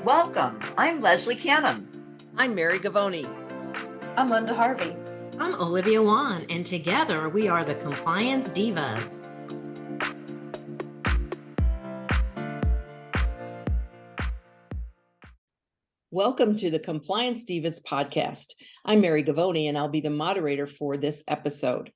Welcome. I'm Leslie Canham. I'm Mary Gavoni. I'm Linda Harvey. I'm Olivia Wan, and together we are the Compliance Divas. Welcome to the Compliance Divas podcast. I'm Mary Gavoni, and I'll be the moderator for this episode.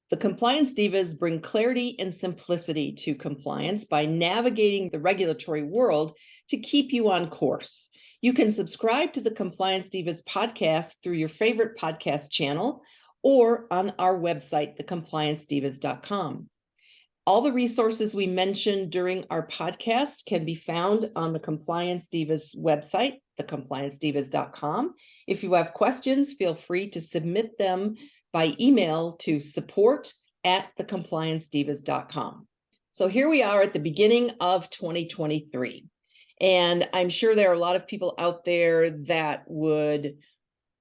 The Compliance Divas bring clarity and simplicity to compliance by navigating the regulatory world to keep you on course. You can subscribe to the Compliance Divas podcast through your favorite podcast channel or on our website, thecompliancedivas.com. All the resources we mentioned during our podcast can be found on the Compliance Divas website, thecompliancedivas.com. If you have questions, feel free to submit them by email to support@thecompliancedivas.com. So here we are at the beginning of 2023. And I'm sure there are a lot of people out there that would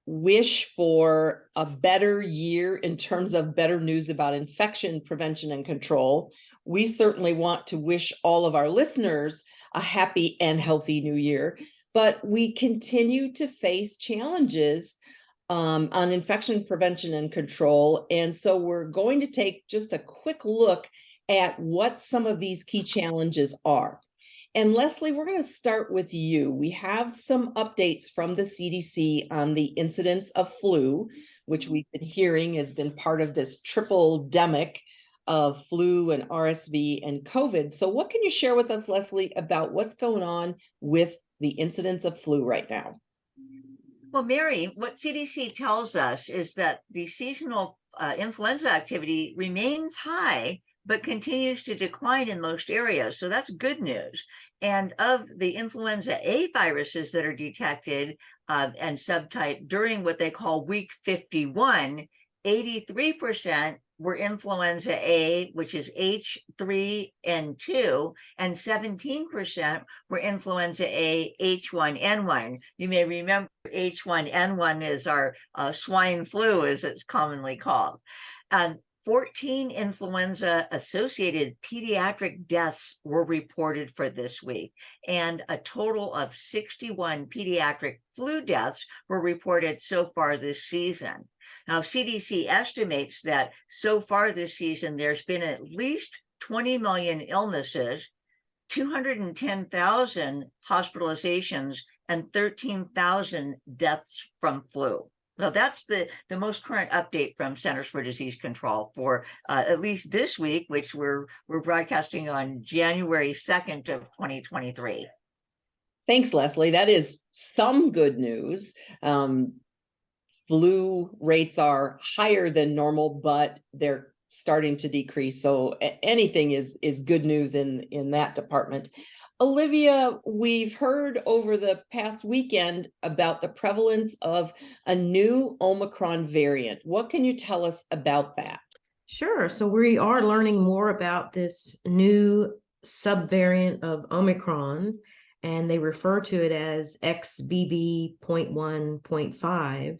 wish for a better year in terms of better news about infection prevention and control. We certainly want to wish all of our listeners a happy and healthy new year, but we continue to face challenges on infection prevention and control. And so we're going to take just a quick look at what some of these key challenges are. And Leslie, we're going to start with you. We have some updates from the CDC on the incidence of flu, which we've been hearing has been part of this triple-demic of flu and RSV and COVID. So what can you share with us, Leslie, about what's going on with the incidence of flu right now? Well, Mary, what CDC tells us is that the seasonal influenza activity remains high, but continues to decline in most areas. So that's good news. And of the influenza A viruses that are detected and subtyped during what they call week 51, 83% were influenza A, which is H3N2, and 17% were influenza A H1N1. You may remember H1N1 is our swine flu, as it's commonly called. 14 influenza-associated pediatric deaths were reported for this week, and a total of 61 pediatric flu deaths were reported so far this season. Now, CDC estimates that so far this season, there's been at least 20 million illnesses, 210,000 hospitalizations, and 13,000 deaths from flu. So that's the most current update from Centers for Disease Control for at least this week, which we're broadcasting on January 2nd of 2023. Thanks, Leslie. That is some good news. Flu rates are higher than normal, but they're starting to decrease. So anything is good news in that department. Olivia, we've heard over the past weekend about the prevalence of a new Omicron variant. What can you tell us about that? Sure. So we are learning more about this new subvariant of Omicron, and they refer to it as XBB.1.5.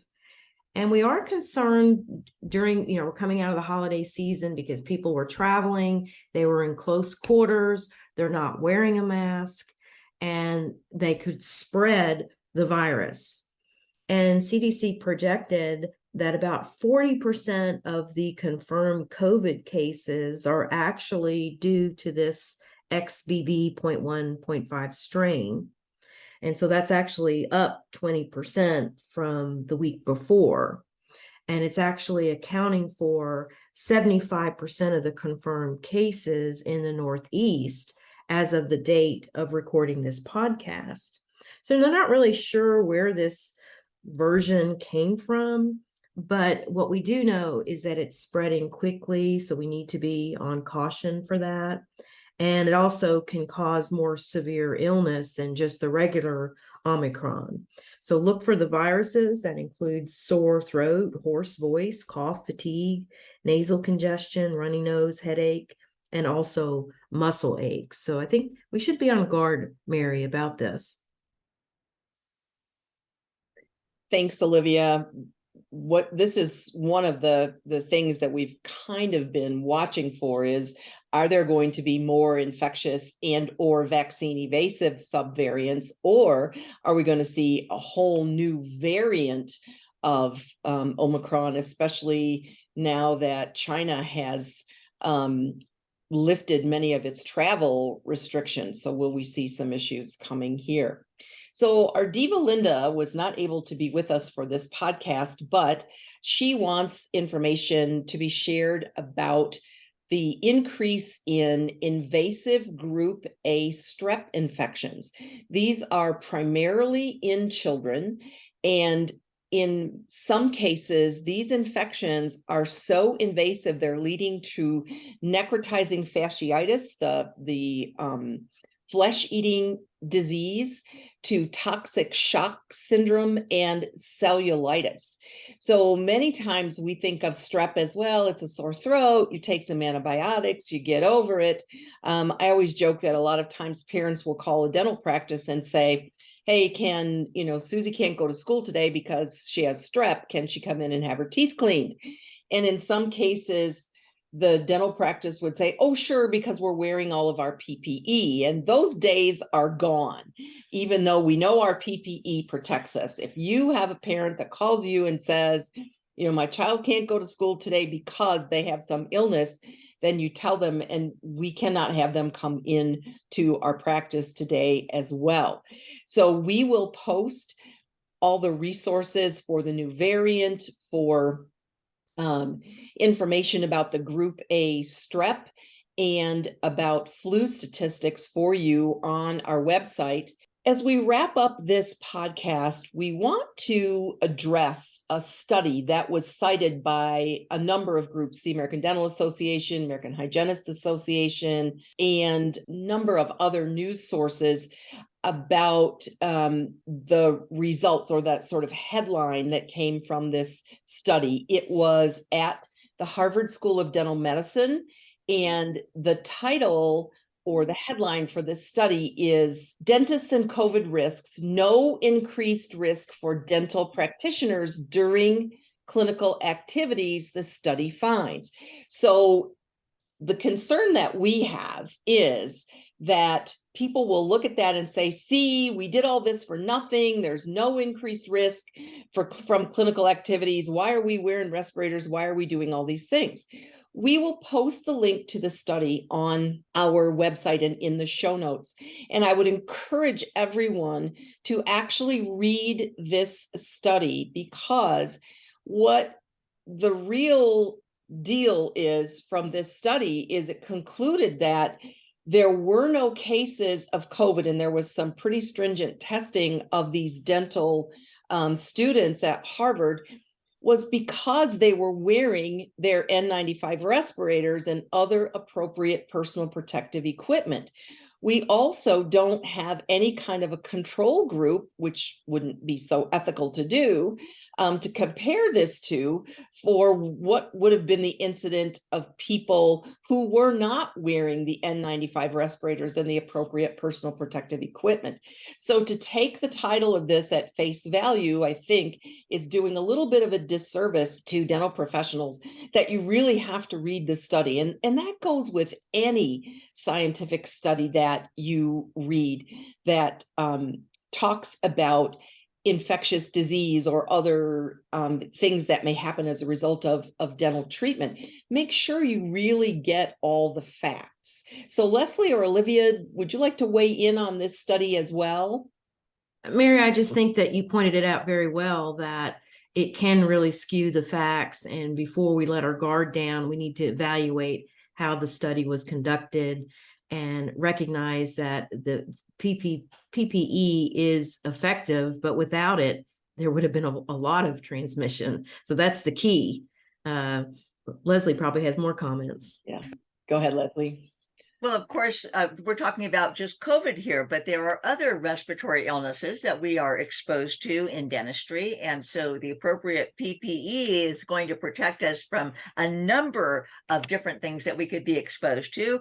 And we are concerned during, we're coming out of the holiday season because people were traveling, they were in close quarters, they're not wearing a mask, and they could spread the virus. And CDC projected that about 40% of the confirmed COVID cases are actually due to this XBB.1.5 strain. And so that's actually up 20% from the week before. And it's actually accounting for 75% of the confirmed cases in the Northeast as of the date of recording this podcast. So they're not really sure where this version came from, but what we do know is that it's spreading quickly, so we need to be on caution for that. And it also can cause more severe illness than just the regular Omicron. So look for the viruses that include sore throat, hoarse voice, cough, fatigue, nasal congestion, runny nose, headache, and also muscle aches. So I think we should be on guard, Mary, about this. Thanks, Olivia. what this is one of the things that we've kind of been watching for is, are there going to be more infectious and or vaccine evasive subvariants, or are we going to see a whole new variant of Omicron, especially now that China has lifted many of its travel restrictions? So will we see some issues coming here? So our diva Linda was not able to be with us for this podcast, but she wants information to be shared about the increase in invasive group A strep infections. These are primarily in children, and in some cases, these infections are so invasive, they're leading to necrotizing fasciitis, the flesh-eating disease, to toxic shock syndrome and cellulitis. So many times we think of strep as, well, it's a sore throat, you take some antibiotics, you get over it. I always joke that a lot of times parents will call a dental practice and say, hey, Susie can't go to school today because she has strep. Can she come in and have her teeth cleaned? And in some cases, the dental practice would say, oh, sure, because we're wearing all of our PPE. And those days are gone, even though we know our PPE protects us. If you have a parent that calls you and says, my child can't go to school today because they have some illness, then you tell them, and we cannot have them come in to our practice today as well. So we will post all the resources for the new variant, for information about the group A strep, and about flu statistics for you on our website. As we wrap up this podcast, we want to address a study that was cited by a number of groups, the American Dental Association, American Hygienist Association, and a number of other news sources about the results, or that sort of headline that came from this study. It was at the Harvard School of Dental Medicine, and the title, or the headline for this study, is Dentists and COVID Risks, No Increased Risk for Dental Practitioners During Clinical Activities, the Study Finds. So the concern that we have is that people will look at that and say, see, we did all this for nothing. There's no increased risk from clinical activities. Why are we wearing respirators? Why are we doing all these things? We will post the link to the study on our website and in the show notes. And I would encourage everyone to actually read this study, because what the real deal is from this study is it concluded that there were no cases of COVID, and there was some pretty stringent testing of these dental students at Harvard, was because they were wearing their N95 respirators and other appropriate personal protective equipment. We also don't have any kind of a control group, which wouldn't be so ethical to do, to compare this to, for what would have been the incident of people who were not wearing the N95 respirators and the appropriate personal protective equipment. So to take the title of this at face value, I think, is doing a little bit of a disservice to dental professionals, that you really have to read the study. And that goes with any scientific study that you read that talks about infectious disease or other things that may happen as a result of dental treatment. Make sure you really get all the facts. So Leslie or Olivia, would you like to weigh in on this study as well? Mary, I just think that you pointed it out very well, that it can really skew the facts. And before we let our guard down, we need to evaluate how the study was conducted and recognize that the PPE is effective, but without it, there would have been a lot of transmission. So that's the key. Leslie probably has more comments. Yeah, go ahead, Leslie. Well, of course, we're talking about just COVID here, but there are other respiratory illnesses that we are exposed to in dentistry. And so the appropriate PPE is going to protect us from a number of different things that we could be exposed to.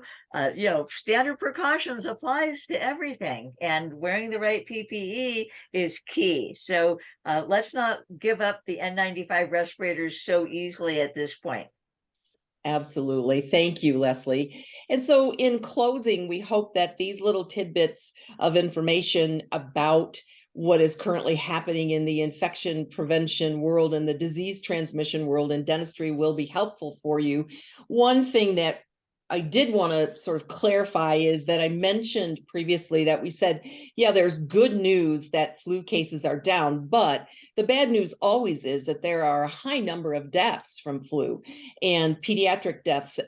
Standard precautions applies to everything, and wearing the right PPE is key. So let's not give up the N95 respirators so easily at this point. Absolutely. Thank you, Leslie. And so in closing, we hope that these little tidbits of information about what is currently happening in the infection prevention world and the disease transmission world in dentistry will be helpful for you. One thing that I did want to sort of clarify is that I mentioned previously that we said, yeah, there's good news that flu cases are down, but the bad news always is that there are a high number of deaths from flu, and pediatric deaths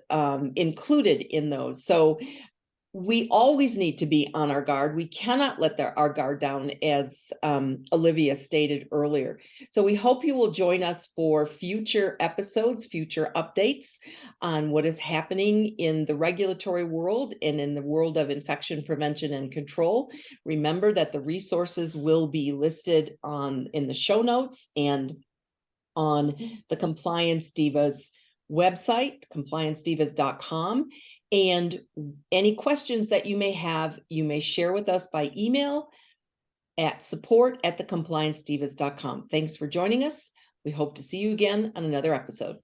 included in those. So we always need to be on our guard. We cannot let our guard down, as Olivia stated earlier. So we hope you will join us for future episodes, future updates on what is happening in the regulatory world and in the world of infection prevention and control. Remember that the resources will be listed in the show notes and on the Compliance Divas website, compliancedivas.com. And any questions that you may have, you may share with us by email at support@thecompliancedivas.com. Thanks for joining us. We hope to see you again on another episode.